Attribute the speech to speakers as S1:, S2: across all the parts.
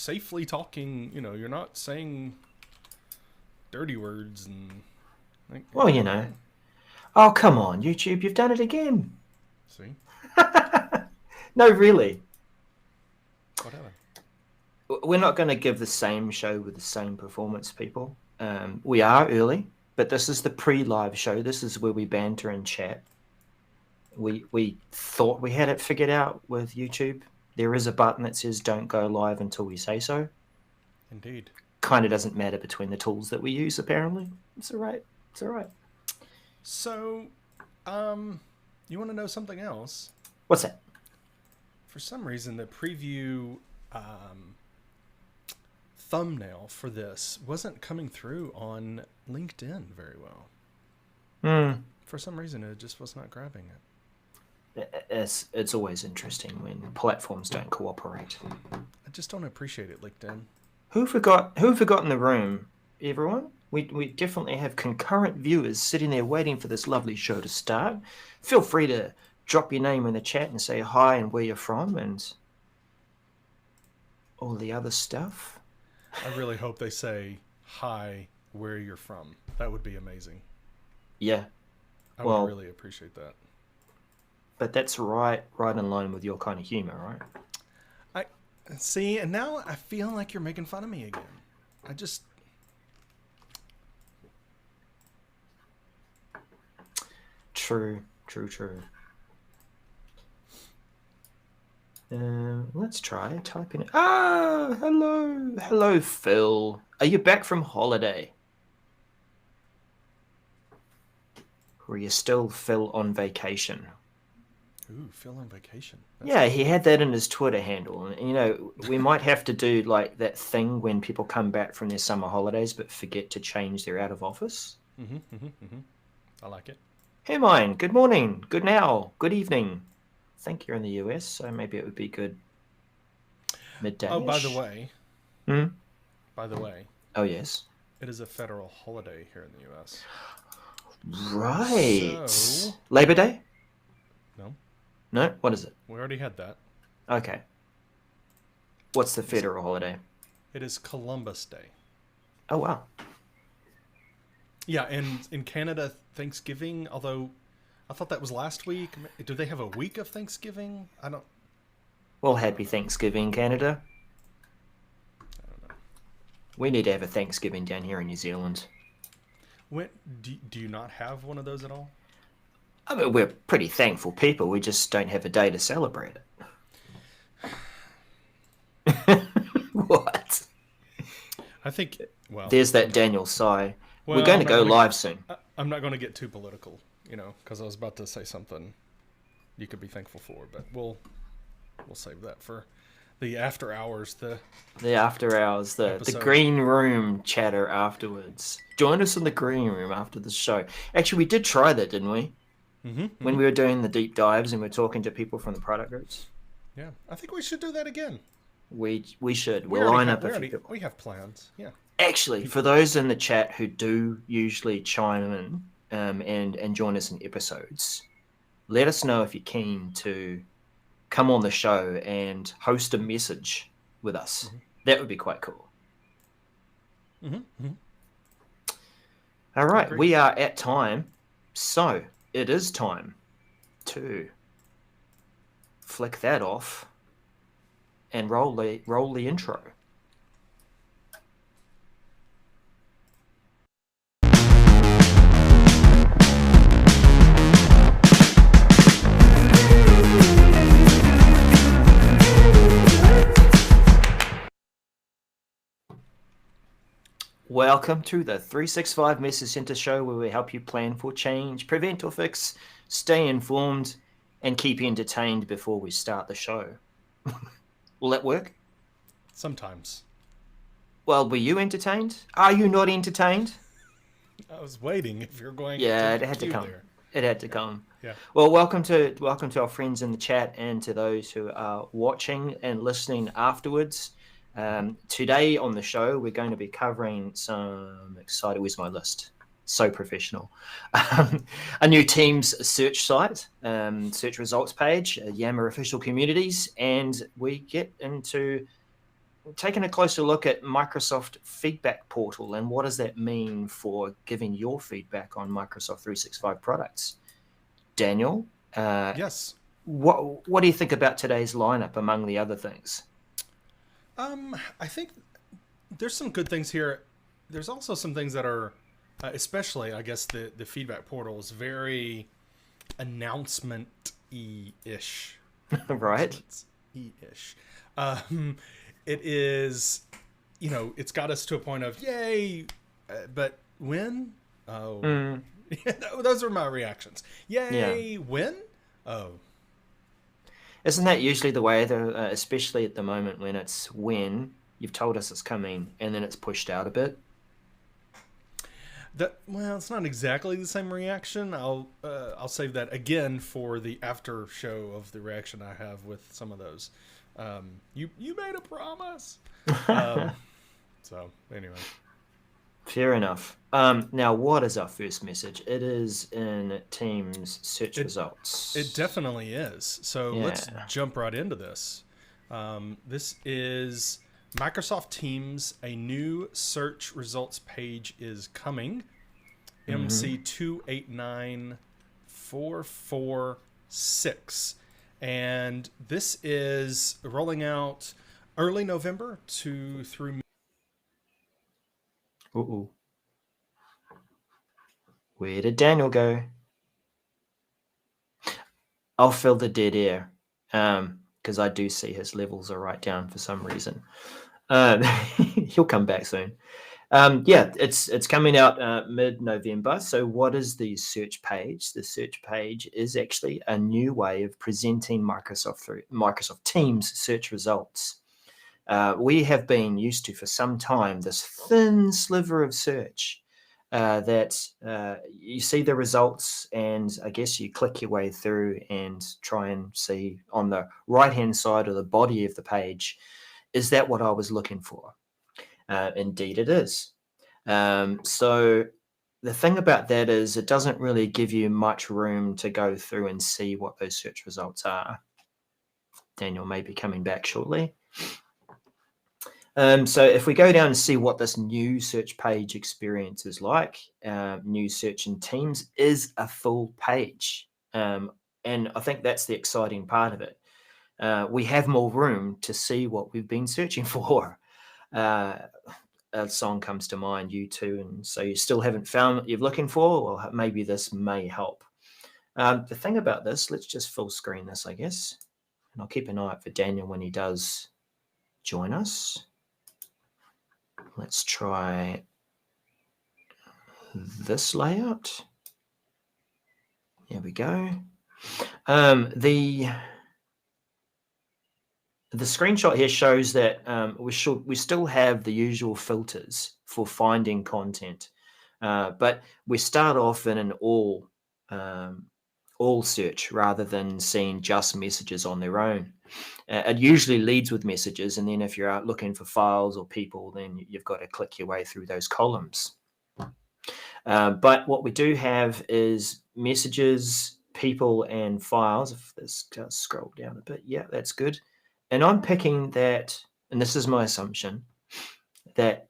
S1: safely talking. You know, you're not saying dirty words and. Like,
S2: Well, you know. Oh, come on, YouTube, you've done it again.
S1: See?
S2: No, really.
S1: Whatever.
S2: We're not going to give the same show with the same performance, people. We are early, but this is the pre-live show. This is where we banter and chat. We thought we had it figured out with YouTube. There is a button that says don't go live until we say so.
S1: Indeed.
S2: Kind of doesn't matter between the tools that we use, apparently. It's all right. It's all right.
S1: So, you want to know something else?
S2: What's that?
S1: For some reason, the preview thumbnail for this wasn't coming through on LinkedIn very well. For some reason, it just was not grabbing it.
S2: It's always interesting when platforms don't cooperate.
S1: I just don't appreciate it, LinkedIn.
S2: Who forgot in the room? Everyone? We definitely have concurrent viewers sitting there waiting for this lovely show to start. Feel free to drop your name in the chat and say hi and where you're from and all the other stuff.
S1: I really hope they say hi, where you're from. That would be amazing.
S2: Yeah.
S1: I would really appreciate that.
S2: But that's right in line with your kind of humor, right?
S1: See, and now I feel like you're making fun of me again. I just...
S2: True. Let's try typing it. Hello, Phil. Are you back from holiday? Or are you still Phil on vacation?
S1: Ooh, Phil on vacation.
S2: That's he had that in his Twitter handle. And, you know, we might have to do like that thing when people come back from their summer holidays but forget to change their out of office.
S1: I like it.
S2: Hey, mine. Good morning. Good now. Good evening. I think you're in the US, so maybe it would be good midday.
S1: Oh, by the way. By the way.
S2: Oh, yes.
S1: It is a federal holiday here in the US.
S2: Right.
S1: So...
S2: Labor Day?
S1: No.
S2: No? What is it?
S1: We already had that.
S2: Okay. What's the federal holiday?
S1: It is Columbus Day.
S2: Oh, wow.
S1: Yeah, and in Canada, Thanksgiving, although I thought that was last week. Do they have a week of Thanksgiving? I don't...
S2: Well, happy Thanksgiving, Canada.
S1: I don't know.
S2: We need to have a Thanksgiving down here in New Zealand.
S1: Do you not have one of those at all?
S2: I mean, we're pretty thankful people. We just don't have a day to celebrate it. What?
S1: I think, well...
S2: There's that Daniel sigh.
S1: Well,
S2: we're going to go live soon.
S1: I'm not going to get too political, you know, because I was about to say something you could be thankful for, but we'll save that for the after hours. The
S2: after hours, the green room chatter afterwards. Join us in the green room after the show. Actually, we did try that, didn't we? When we were doing the deep dives and we're talking to people from the product groups.
S1: Yeah, I think we should do that again.
S2: We should. We'll line up a few people.
S1: We have plans. Yeah.
S2: Actually, for those in the chat who do usually chime in and join us in episodes, let us know if you're keen to come on the show and host a message with us. That would be quite cool. All right, we are at time, so it is time to flick that off and roll the intro. Welcome to the 365 Message Center show where we help you plan for change, prevent or fix, stay informed, and keep entertained before we start the show. Will that work?
S1: Sometimes.
S2: Well, were you entertained? Are you not entertained?
S1: I was waiting if you're going
S2: it had to come. There. It had to come.
S1: Yeah.
S2: Well, welcome to our friends in the chat and to those who are watching and listening afterwards. Today on the show, we're going to be covering some exciting... Where's my list? So professional. A new Teams search site, search results page, Yammer Official Communities, and we get into taken a closer look at Microsoft Feedback Portal, and what does that mean for giving your feedback on Microsoft 365 products. Daniel,
S1: yes.
S2: What do you think about today's lineup among the other things?
S1: I think there's some good things here. There's also some things that are, especially, I guess, the feedback portal is very announcement-y-ish.
S2: Right.
S1: E-ish. It is, it's got us to a point of, yay, but when? Oh. Those are my reactions. Yay, when? Oh.
S2: Isn't that usually the way, though, especially at the moment when it's when you've told us it's coming and then it's pushed out a bit?
S1: Well, it's not exactly the same reaction. I'll save that again for the after show of the reaction I have with some of those. You made a promise. So anyway.
S2: Fair enough. Now, what is our first message? It is in Teams search results.
S1: It definitely is. So let's jump right into this. This is Microsoft Teams. A new search results page is coming. MC 289446. And this is rolling out early November through.
S2: Ooh. Where did Daniel go? I'll fill the dead air, because I do see his levels are right down for some reason. He'll come back soon. It's coming out mid-November. So what is the search page? The search page is actually a new way of presenting Microsoft Teams search results. We have been used to for some time this thin sliver of search that you see the results, and I guess you click your way through and try and see on the right-hand side of the body of the page, is that what I was looking for? Indeed it is. So the thing about that is it doesn't really give you much room to go through and see what those search results are. Daniel may be coming back shortly. So if we go down and see what this new search page experience is like, new search in Teams is a full page. And I think that's the exciting part of it. We have more room to see what we've been searching for. A song comes to mind, U2, and so you still haven't found what you're looking for, well, maybe this may help. The thing about this, let's just full screen this, I guess. And I'll keep an eye out for Daniel when he does join us. Let's try this layout. There we go. The screenshot here shows that we still have the usual filters for finding content, but we start off in an all search rather than seeing just messages on their own. It usually leads with messages, and then if you're out looking for files or people, then you've got to click your way through those columns. But what we do have is messages, people, and files. If this does scroll down a bit, yeah, that's good. And I'm picking that, and this is my assumption, that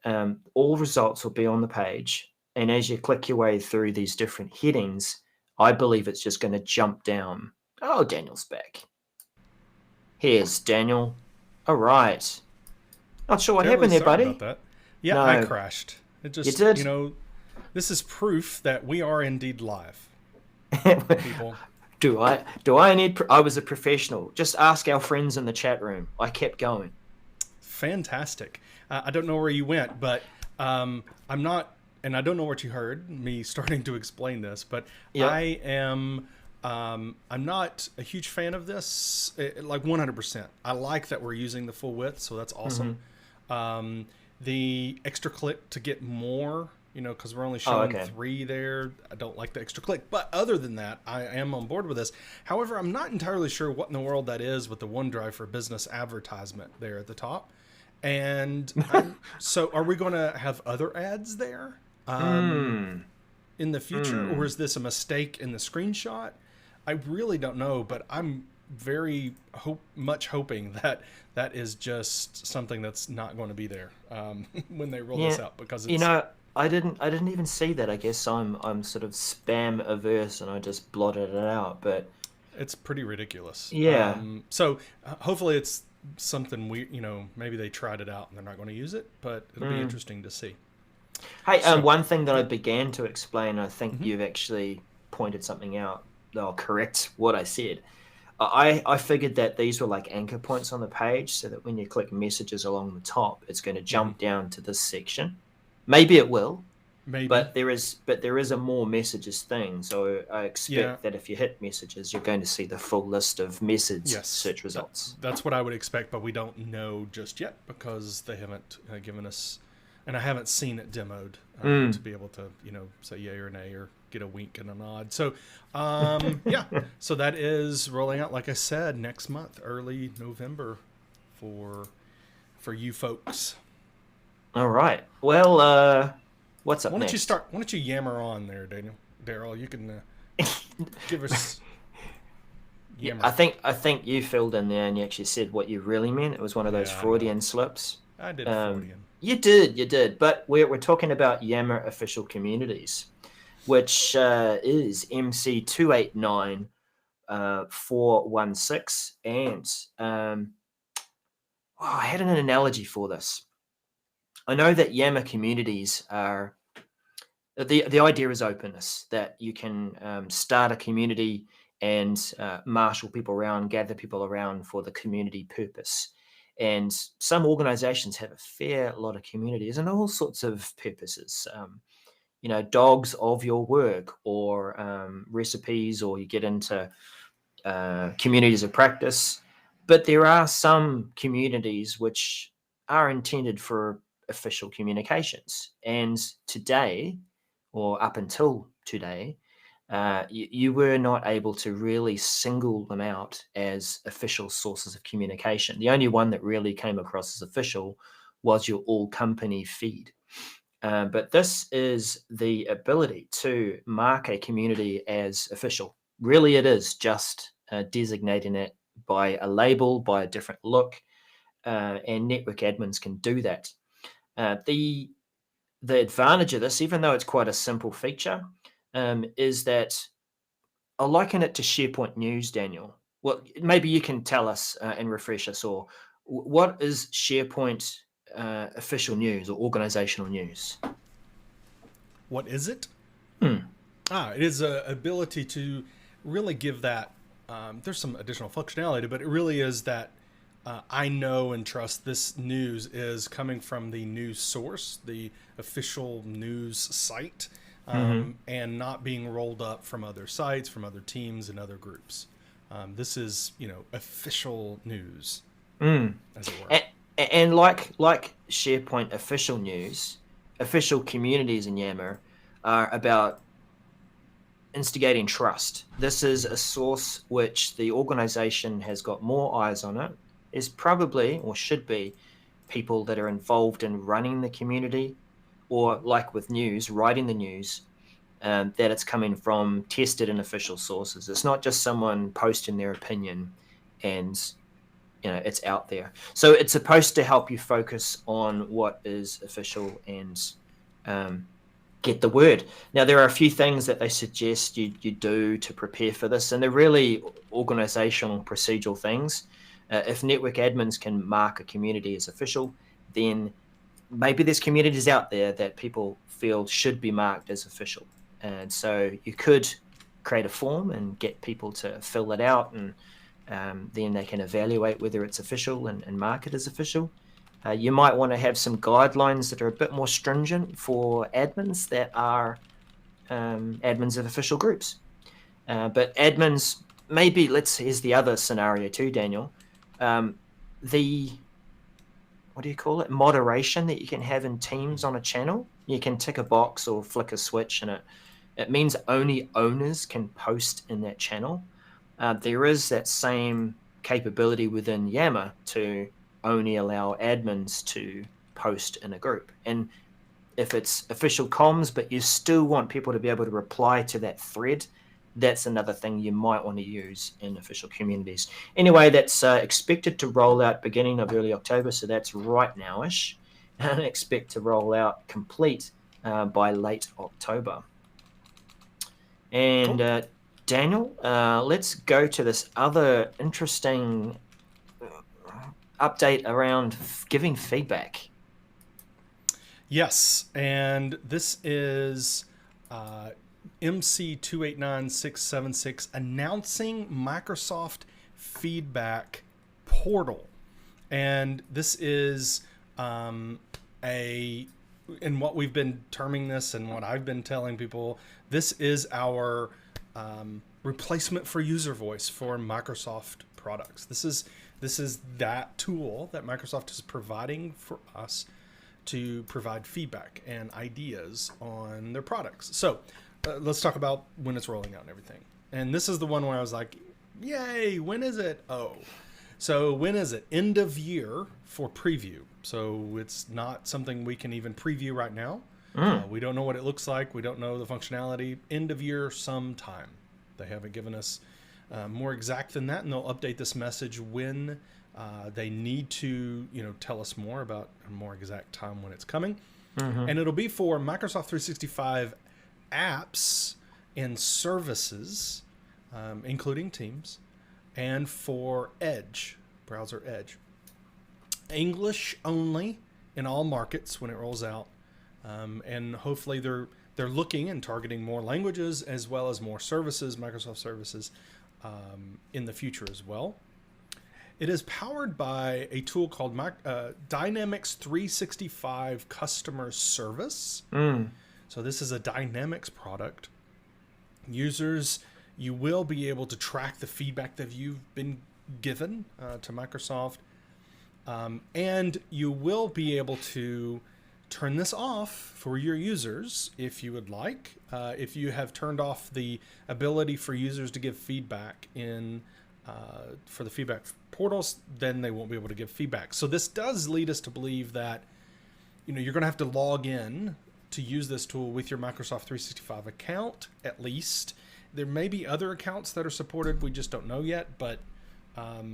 S2: all results will be on the page. And as you click your way through these different headings, I believe it's just going to jump down. Oh, Daniel's back. Here's Daniel. All right. Not sure what happened there, buddy.
S1: About that. Yeah, no, I crashed. It just,
S2: you did?
S1: This is proof that we are indeed live. People.
S2: Do I need? I was a professional. Just ask our friends in the chat room. I kept going.
S1: Fantastic. I don't know where you went, but I'm not, and I don't know what you heard me starting to explain this, but yep. I'm not a huge fan of this, like 100%. I like that we're using the full width, so that's awesome. Mm-hmm. The extra click to get more, because we're only showing 3 there. I don't like the extra click, but other than that, I am on board with this. However, I'm not entirely sure what in the world that is with the OneDrive for Business advertisement there at the top. And so are we going to have other ads there in the future, or is this a mistake in the screenshot? I really don't know, but I'm very much hoping that that is just something that's not going to be there when they roll this
S2: Yeah,
S1: out, because
S2: you
S1: it's
S2: know, I didn't even see that. I guess I'm sort of spam averse and I just blotted it out. But
S1: it's pretty ridiculous.
S2: yeah.
S1: So hopefully it's something maybe they tried it out and they're not going to use it, but it'll be
S2: Mm.
S1: interesting to see.
S2: Hey,
S1: So,
S2: one thing that I
S1: yeah.
S2: began to explain, I think
S1: Hmm.
S2: you've actually pointed something out. I'll correct what I said. I figured that these were like anchor points on the page, so that when you click messages along the top, it's going to
S1: Hmm.
S2: jump down to this section. Maybe it will,
S1: Maybe.
S2: but there is a more messages thing. So I
S1: Yeah.
S2: expect that if you hit messages, you're going to see the full list of message
S1: Yes.
S2: search results.
S1: That's what I would expect, but we don't know just yet because they haven't given us, and I haven't seen it demoed to
S2: Mm.
S1: be able to, say yay or nay or get a wink and a nod. So, yeah. So that is rolling out, like I said, next month, early November, for you folks.
S2: All right. Well, what's up
S1: Why don't you
S2: next?
S1: start? Why don't you yammer on there, Darrell? You can give us
S2: Yeah,
S1: yammer.
S2: I think you filled in there and you actually said what you really meant. It was one of those
S1: Yeah, I know.
S2: Freudian slips.
S1: I did Freudian.
S2: You did. But we're talking about Yammer Official Communities, which is MC 289 416. And I had an analogy for this. I know that Yammer communities are the idea is openness, that you can start a community and marshal people around, gather people around for the community purpose. And some organizations have a fair lot of communities and all sorts of purposes. Dogs of your work, or recipes, or you get into communities of practice. But there are some communities which are intended for official communications. And today, or up until today, you were not able to really single them out as official sources of communication. The only one that really came across as official was your all company feed. But this is the ability to mark a community as official. Really, it is just designating it by a label, by a different look, and network admins can do that. The advantage of this, even though it's quite a simple feature, is that I liken it to SharePoint News, Daniel. Well, maybe you can tell us and refresh us, or what is SharePoint official news or organizational news?
S1: What is it?
S2: Hmm.
S1: It is a ability to really give that. There's some additional functionality, but it really is that I know and trust this news is coming from the news source, the official news site,
S2: Mm-hmm.
S1: and not being rolled up from other sites, from other teams, and other groups. This is, official news,
S2: Mm.
S1: as it were.
S2: And, and like SharePoint official news, official communities in Yammer are about instigating trust. This is a source which the organization has got more eyes on it, is probably or should be people that are involved in running the community, or like with news, writing the news, that it's coming from tested and official sources. It's not just someone posting their opinion and it's out there. So it's supposed to help you focus on what is official and get the word. Now, there are a few things that they suggest you do to prepare for this, and they're really organizational, procedural things. If network admins can mark a community as official, then maybe there's communities out there that people feel should be marked as official. And so you could create a form and get people to fill it out, and then they can evaluate whether it's official and mark it as official. You might want to have some guidelines that are a bit more stringent for admins that are admins of official groups. But admins, maybe here's the other scenario too, Daniel. The what do you call it? Moderation that you can have in teams on a channel. You can tick a box or flick a switch, and it means only owners can post in that channel. There is that same capability within Yammer to only allow admins to post in a group. And if it's official comms, but you still want people to be able to reply to that thread, that's another thing you might want to use in official communities. Anyway, that's expected to roll out beginning of early October, so that's right now-ish, and expect to roll out complete by late October. And
S1: Cool.
S2: Daniel, let's go to this other interesting update around giving feedback.
S1: Yes, and this is MC289676 announcing Microsoft Feedback Portal. And this is and what we've been terming this and what I've been telling people, this is our replacement for user voice for Microsoft products. This is that tool that Microsoft is providing for us to provide feedback and ideas on their products. So let's talk about when it's rolling out and everything. And this is the one where I was like, yay, when is it? Oh, so when is it? End of year for preview. So it's not something we can even preview right now. We don't know what it looks like. We don't know the functionality. End of year sometime. They haven't given us more exact than that, and they'll update this message when they need to, tell us more about a more exact time when it's coming. And it'll be for Microsoft 365 apps and services, including Teams, and for Edge, browser Edge. English only in all markets when it rolls out, and hopefully they're looking and targeting more languages as well as more services, Microsoft services, in the future as well. It is powered by a tool called Dynamics 365 Customer Service. So this is a Dynamics product. Users, you will be able to track the feedback that you've been given to Microsoft. And you will be able to turn this off for your users if you would like. If you have turned off the ability for users to give feedback for the feedback portals, then they won't be able to give feedback. So this does lead us to believe that you're going to have to log in to use this tool with your Microsoft 365 account, at least. There may be other accounts that are supported. We just don't know yet. But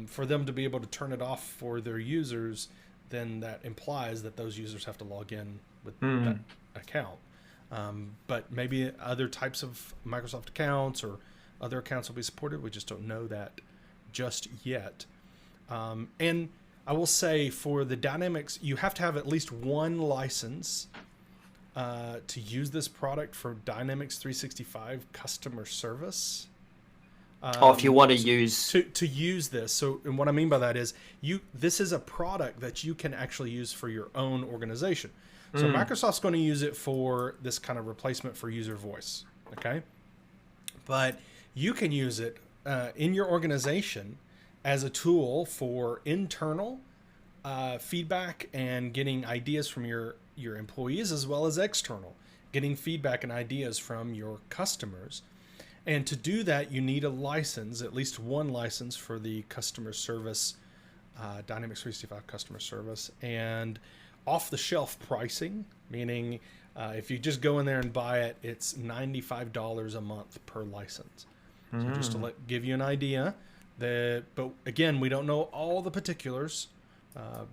S1: for them to be able to turn it off for their users, then that implies that those users have to log in with that account. But maybe other types of Microsoft accounts or other accounts will be supported. We just don't know that just yet. And I will say for the Dynamics, you have to have at least one license to use this product for Dynamics 365 customer service.
S2: If you want to use
S1: this. So, and what I mean by that is this is a product that you can actually use for your own organization. So Microsoft's going to use it for this kind of replacement for user voice. Okay. But you can use it in your organization as a tool for internal feedback and getting ideas from your employees, as well as external, getting feedback and ideas from your customers. And to do that, you need a license, at least one license for the customer service, Dynamics 365 customer service, and off-the-shelf pricing, meaning if you just go in there and buy it, it's $95 a month per license. So just to give you an idea, but again, we don't know all the particulars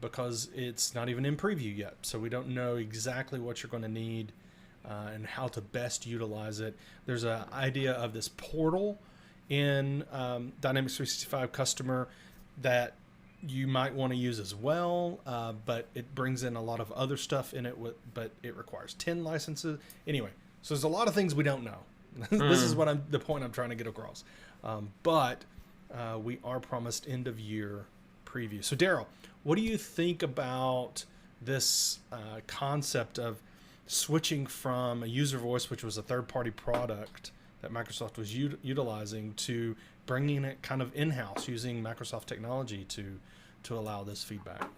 S1: because it's not even in preview yet. So we don't know exactly what you're going to need and how to best utilize it. There's an idea of this portal in Dynamics 365 Customer that you might want to use as well, but it brings in a lot of other stuff in it, but it requires 10 licenses. Anyway, so there's a lot of things we don't know. This is the point I'm trying to get across. But we are promised end of year preview. So Darrell, what do you think about this concept of switching from a user voice, which was a third-party product that Microsoft was utilizing, to bringing it kind of in-house using Microsoft technology to allow this feedback?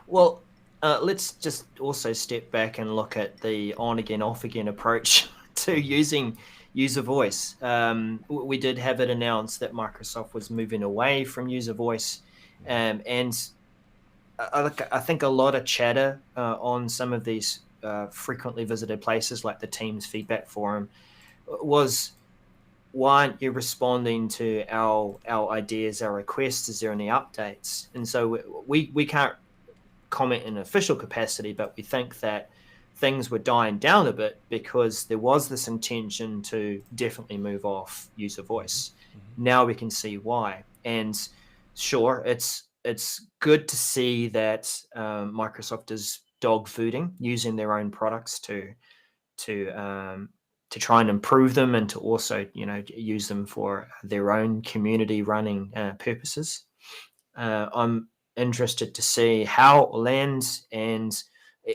S2: Well, let's just also step back and look at the on-again, off-again approach to using user voice. We did have it announced that Microsoft was moving away from user voice, and I think a lot of chatter on some of these frequently visited places like the Teams feedback forum was why aren't you responding to our ideas, our requests? Is there any updates? And so we can't comment in an official capacity, but we think that things were dying down a bit because there was this intention to definitely move off user voice.
S1: Mm-hmm.
S2: Now we can see why. And sure, it's good to see that Microsoft is dog fooding, using their own products to try and improve them, and to also use them for their own community running purposes. I'm interested to see how it lands, and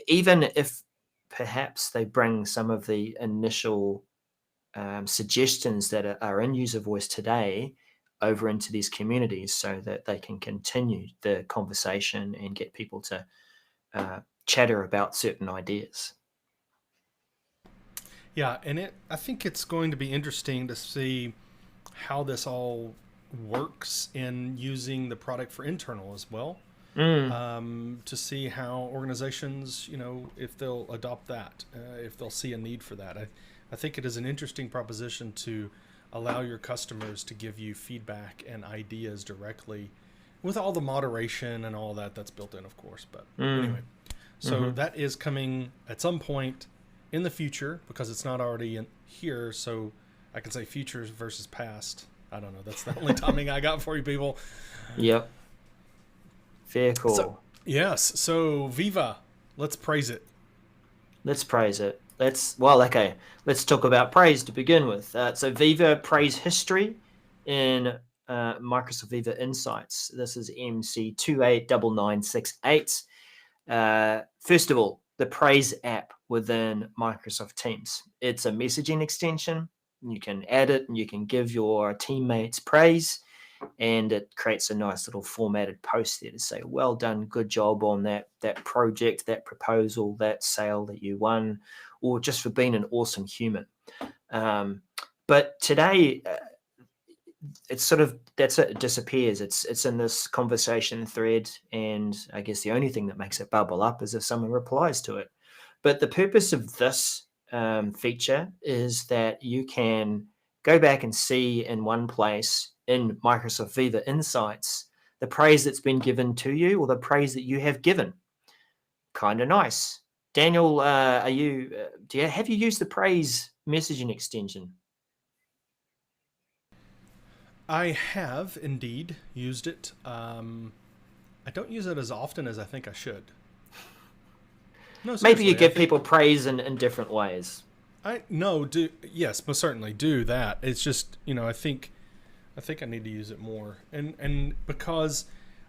S2: even if perhaps they bring some of the initial suggestions that are in user voice today over into these communities, so that they can continue the conversation and get people to chatter about certain ideas.
S1: Yeah, and I think it's going to be interesting to see how this all works in using the product for internal as well. To see how organizations, if they'll adopt that, if they'll see a need for that. I think it is an interesting proposition to allow your customers to give you feedback and ideas directly, with all the moderation and all that's built in, of course. But anyway, so that is coming at some point in the future, because it's not already in here. So I can say future versus past. I don't know. That's the only timing I got for you people.
S2: Yep. Very cool.
S1: So, yes. So Viva, let's praise it.
S2: Let's praise it. Let's talk about praise to begin with. So Viva praise history in Microsoft Viva Insights. This is MC289968. First of all, the praise app within Microsoft Teams. It's a messaging extension. You can add it and you can give your teammates praise, and it creates a nice little formatted post there to say, well done, good job on that project, that proposal, that sale that you won, or just for being an awesome human. But today, it's sort of, it disappears. It's in this conversation thread, and I guess the only thing that makes it bubble up is if someone replies to it. But the purpose of this feature is that you can go back and see in one place in Microsoft Viva Insights the praise that's been given to you, or the praise that you have given. Kind of nice. Daniel, have you used the praise messaging extension?
S1: I have indeed used it. I don't use it as often as I think I should. No,
S2: maybe you give people praise in different ways.
S1: Yes, most certainly do that. It's just, I think I need to use it more, and because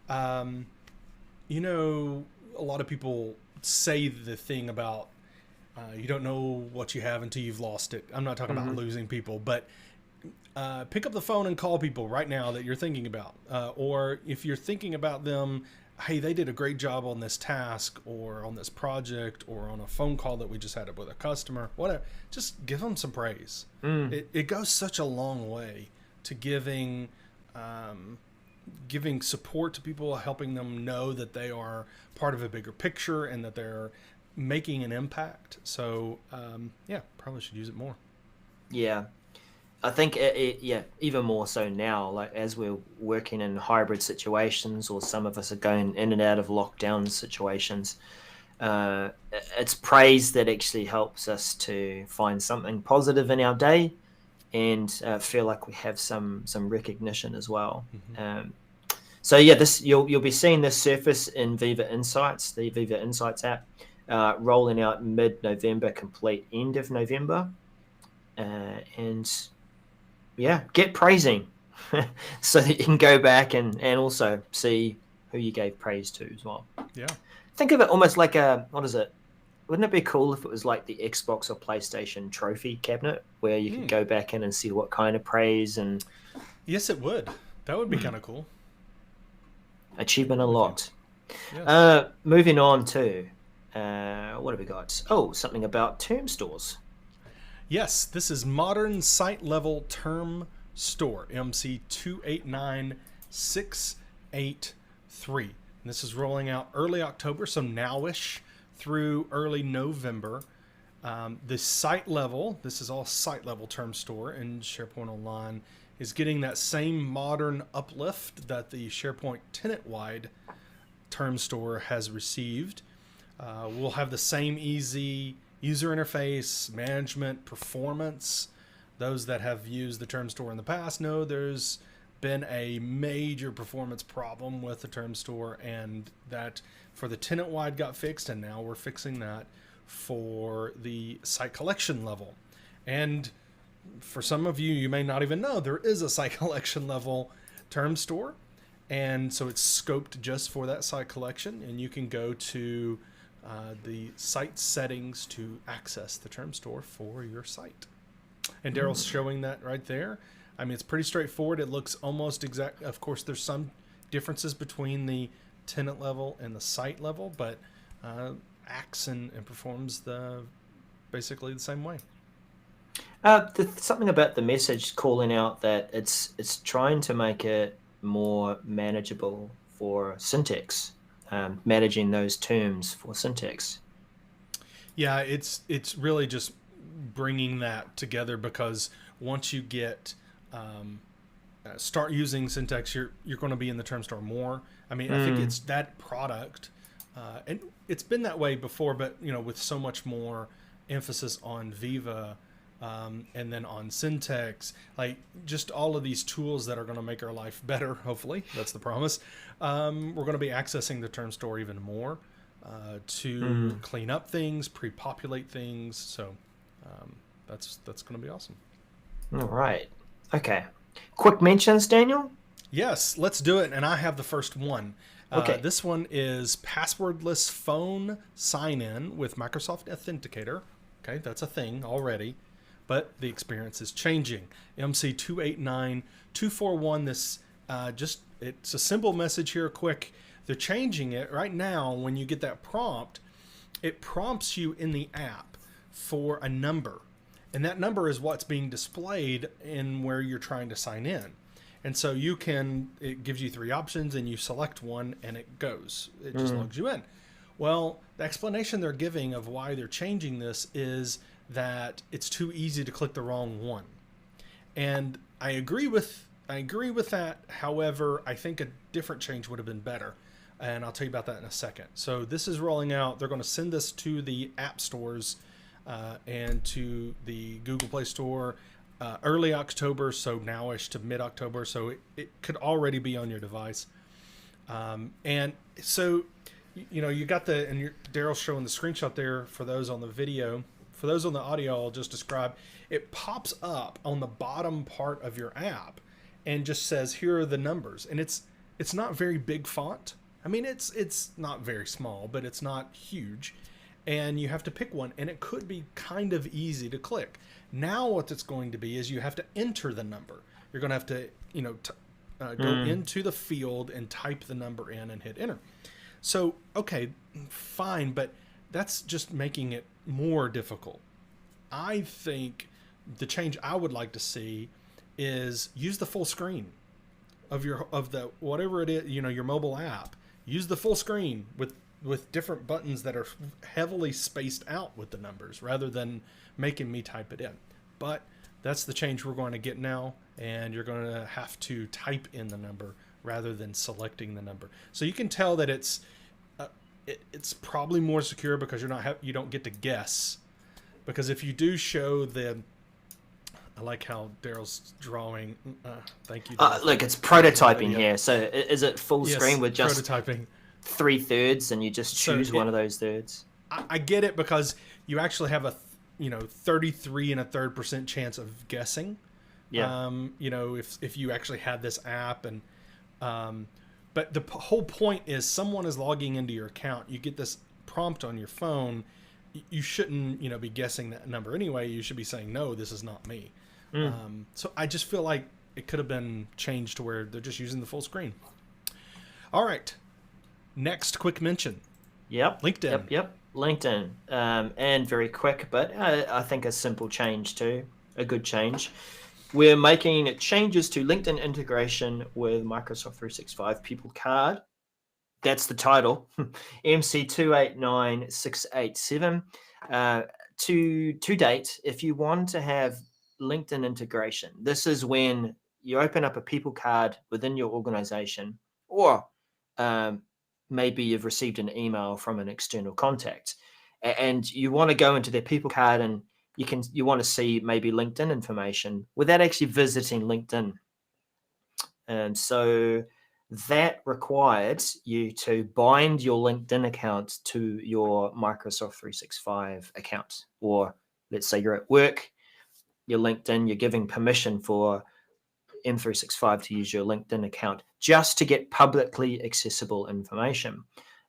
S1: a lot of people say the thing about you don't know what you have until you've lost it. I'm not talking about losing people, but pick up the phone and call people right now that you're thinking about, or if you're thinking about them, hey, they did a great job on this task or on this project or on a phone call that we just had with a customer, whatever. Just give them some praise. It goes such a long way to giving support to people, helping them know that they are part of a bigger picture and that they're making an impact. So probably should use it more.
S2: Yeah. I think even more so now, like as we're working in hybrid situations, or some of us are going in and out of lockdown situations. It's praise that actually helps us to find something positive in our day, and feel like we have some recognition as well. This you'll be seeing this surface in Viva Insights, the Viva Insights app, rolling out mid-November, complete end of November, and get praising so that you can go back and also see who you gave praise to as well.
S1: Yeah.
S2: Think of it almost like wouldn't it be cool if it was like the Xbox or PlayStation trophy cabinet, where you could go back in and see what kind of praise and...
S1: Yes, it would. That would be kind of cool.
S2: Achievement unlocked.
S1: Yes.
S2: Moving on to, what have we got? Oh, something about term stores.
S1: Yes, this is Modern Site Level Term Store, MC289683. This is rolling out early October, so nowish through early November. The site level, this is all site level term store in SharePoint Online, is getting that same modern uplift that the SharePoint tenant-wide term store has received. We'll have the same easy user interface, management, performance. Those that have used the term store in the past know there's been a major performance problem with the term store, and that for the tenant-wide got fixed, and now we're fixing that for the site collection level. And for some of you, you may not even know there is a site collection level term store. And so it's scoped just for that site collection, and you can go to the site settings to access the term store for your site. And Darrell's showing that right there. I mean, it's pretty straightforward. It looks almost exact. Of course, there's some differences between the tenant level and the site level, but acts and performs basically the same way.
S2: Something about the message calling out that it's trying to make it more manageable for syntax, managing those terms for syntax.
S1: Yeah, it's really just bringing that together, because once you get start using syntax, you're going to be in the term store more. I mean, I think it's that product, and it's been that way before, but with so much more emphasis on Viva, and then on syntax, like just all of these tools that are going to make our life better. Hopefully, that's the promise. We're going to be accessing the term store even more to clean up things, pre-populate things. So that's going to be awesome.
S2: All right. Okay. Quick mentions, Daniel?
S1: Yes, let's do it. And I have the first one.
S2: Okay.
S1: This one is passwordless phone sign-in with Microsoft Authenticator. Okay, that's a thing already, but the experience is changing. MC289241. This it's a simple message here, quick. They're changing it right now. When you get that prompt, it prompts you in the app for a number. And that number is what's being displayed in where you're trying to sign in. And so it gives you 3 options, and you select one and it goes. It just logs you in. Well, the explanation they're giving of why they're changing this is that it's too easy to click the wrong one. And I agree with that. However, I think a different change would have been better. And I'll tell you about that in a second. So this is rolling out. They're going to send this to the app stores and to the Google Play Store early October, so nowish to mid-October, so it could already be on your device. And so, you got and Darrell's showing the screenshot there for those on the video. For those on the audio, I'll just describe. It pops up on the bottom part of your app and just says, here are the numbers. And it's not very big font. I mean, it's not very small, but it's not huge. And you have to pick one, and it could be kind of easy to click. Now what it's going to be is you have to enter the number. You're going to have to, go into the field and type the number in and hit enter. So, okay, fine, but that's just making it more difficult. I think the change I would like to see is use the full screen of the whatever it is, your mobile app. Use the full screen with different buttons that are heavily spaced out with the numbers, rather than making me type it in. But that's the change we're going to get now, and you're going to have to type in the number rather than selecting the number. So you can tell that it's probably more secure, because you don't get to guess. Because if you do show I like how Darrell's drawing. Thank you.
S2: Look, it's prototyping here. So is it full screen with just
S1: prototyping?
S2: 3/3, and you just choose one of those thirds?
S1: I get it, because you actually have a 33 1/3% chance of guessing.
S2: Yeah.
S1: If you actually had this app, and but the whole point is someone is logging into your account. You get this prompt on your phone. You shouldn't be guessing that number anyway. You should be saying, no, this is not me. So I just feel like it could have been changed to where they're just using the full screen. All right. Next quick mention.
S2: Yep.
S1: LinkedIn.
S2: Yep. LinkedIn. And very quick, but I think a simple change too. A good change. We're making changes to LinkedIn integration with Microsoft 365 People Card. That's the title. MC289687. to date, if you want to have LinkedIn integration, this is when you open up a people card within your organization, or maybe you've received an email from an external contact, and you want to go into their people card, and you want to see maybe LinkedIn information without actually visiting LinkedIn. And so that required you to bind your LinkedIn account to your Microsoft 365 account. Or let's say you're at work, your LinkedIn, you're giving permission for M365 to use your LinkedIn account just to get publicly accessible information.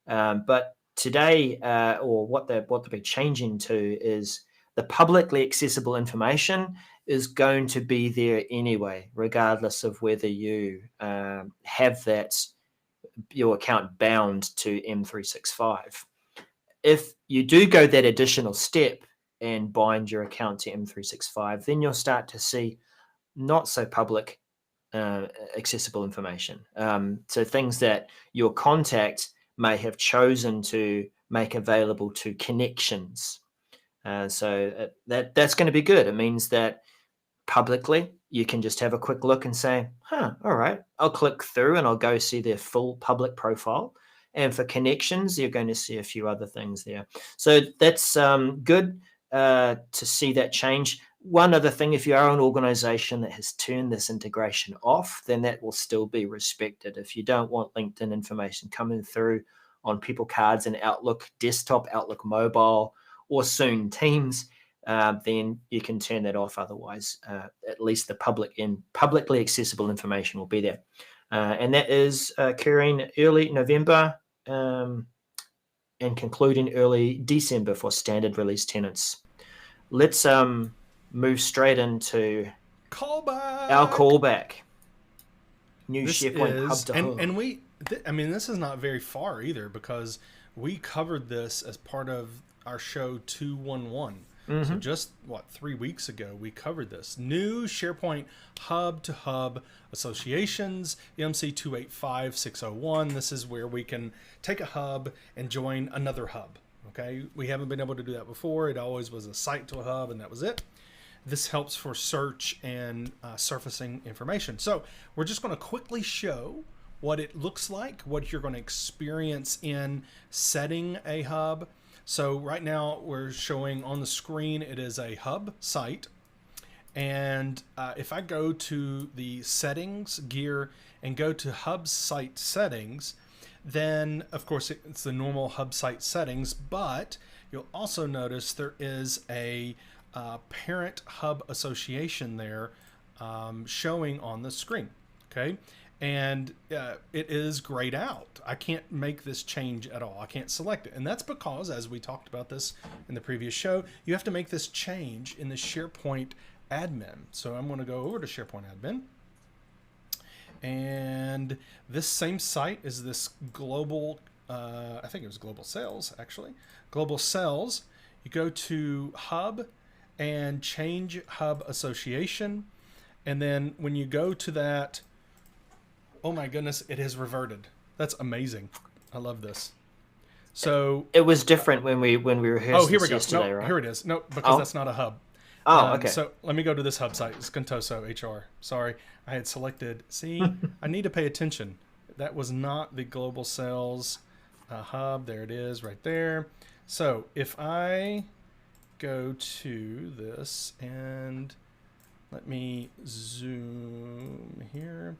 S2: But today, or what they'll be changing to, is the publicly accessible information is going to be there anyway, regardless of whether you have your account bound to M365. If you do go that additional step and bind your account to M365, then you'll start to see not so public accessible information. So things that your contact may have chosen to make available to connections. So that's going to be good. It means that publicly you can just have a quick look and say, all right, I'll click through and I'll go see their full public profile. And for connections, you're going to see a few other things there. So that's good to see that change. One other thing, if you are an organization that has turned this integration off, then that will still be respected. If you don't want LinkedIn information coming through on people cards in Outlook desktop, Outlook mobile, or soon Teams, then you can turn that off. Otherwise, at least the publicly accessible information will be there. And that is occurring early November and concluding early December for standard release tenants. Let's move straight into our callback. New SharePoint Hub to Home.
S1: And this is not very far either, because we covered this as part of our show 211. So just 3 weeks ago, we covered this new SharePoint Hub to Hub associations, MC 285601. This is where we can take a hub and join another hub. Okay, we haven't been able to do that before. It always was a site to a hub, and that was it. This helps for search and surfacing information. So we're just going to quickly show what it looks like, what you're going to experience in setting a hub. So right now we're showing on the screen, it is a hub site. And if I go to the settings gear and go to hub site settings, then of course it's the normal hub site settings, but you'll also notice there is a parent hub association there showing on the screen. Okay. And it is grayed out. I can't make this change at all. I can't select it. And that's because, as we talked about this in the previous show, you have to make this change in the SharePoint admin. So I'm going to go over to SharePoint admin. And this same site is this global, I think it was global sales, actually. Global sales. You go to hub and change hub association. And then when you go to that, oh my goodness, it has reverted. That's amazing. I love this. So
S2: it was different when we rehearsed
S1: here we go.
S2: Yesterday,
S1: no,
S2: right?
S1: Here it is. No, because that's not a hub.
S2: Oh, okay.
S1: So let me go to this hub site. It's Contoso HR. Sorry, I had selected. See, I need to pay attention. That was not the global sales hub. There it is right there. So if I go to this and let me zoom here.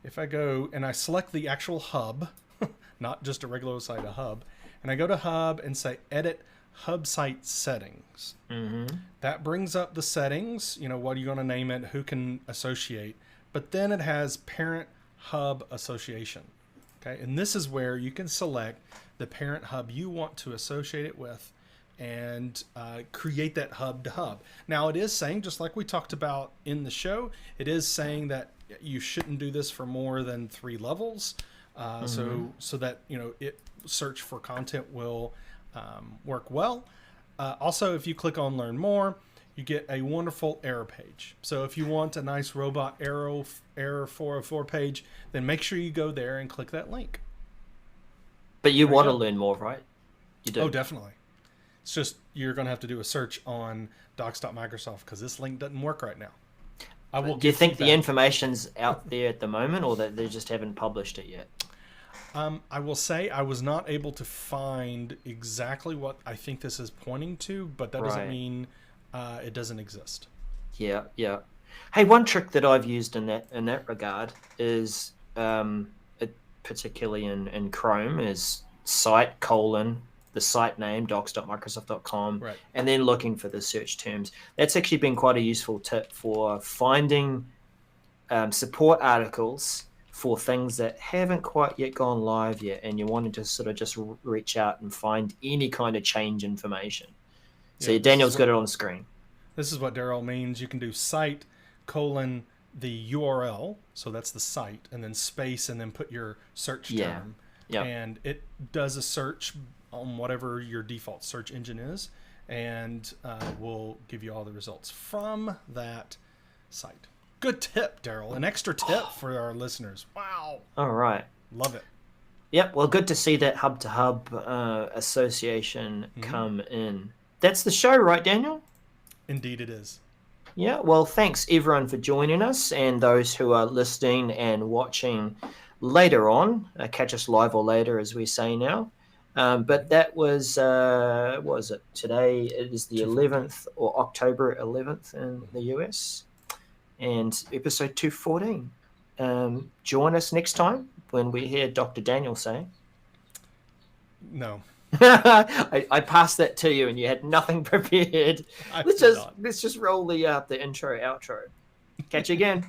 S1: If I go and I select the actual hub, not just a regular site, a hub, and I go to hub and say edit hub site settings, that brings up the settings, what are you going to name it, who can associate, but then it has parent hub association. Okay, and this is where you can select the parent hub you want to associate it with and create that hub to hub. Now it is saying, just like we talked about in the show, it is saying that you shouldn't do this for more than 3 levels, so that it search for content will work well. Also, if you click on Learn More, you get a wonderful error page. So if you want a nice robot error 404 page, then make sure you go there and click that link.
S2: But you want to learn more, right? You do.
S1: Oh, definitely. It's just you're going to have to do a search on docs.microsoft because this link doesn't work right now. I will.
S2: Do you think the information's out there at the moment, or that they just haven't published it yet?
S1: I will say I was not able to find exactly what I think this is pointing to, but that doesn't mean it doesn't exist.
S2: Yeah. Hey, one trick that I've used in that regard is, particularly in Chrome, is site : the site name docs.microsoft.com, and then looking for the search terms. That's actually been quite a useful tip for finding support articles for things that haven't quite yet gone live yet, and you're wanting to sort of just reach out and find any kind of change information. So Daniel's got it on the screen.
S1: This is what Darrell means. You can do site : the URL, so that's the site, and then space, and then put your search term. And it does a search on whatever your default search engine is, and will give you all the results from that site. Good tip, Darrell. An extra tip for our listeners. Wow.
S2: All right.
S1: Love it.
S2: Yep. Well, good to see that hub-to-hub association come in. That's the show, right, Daniel?
S1: Indeed it is.
S2: Yeah. Well, thanks, everyone, for joining us, and those who are listening and watching later on. Catch us live or later, as we say now. But that was, what was it? Today it is the 11th, or October 11th in the US. And episode 214. Join us next time when we hear Dr. Daniel say.
S1: No.
S2: I passed that to you and you had nothing prepared. Let's just roll the intro, outro. Catch you again.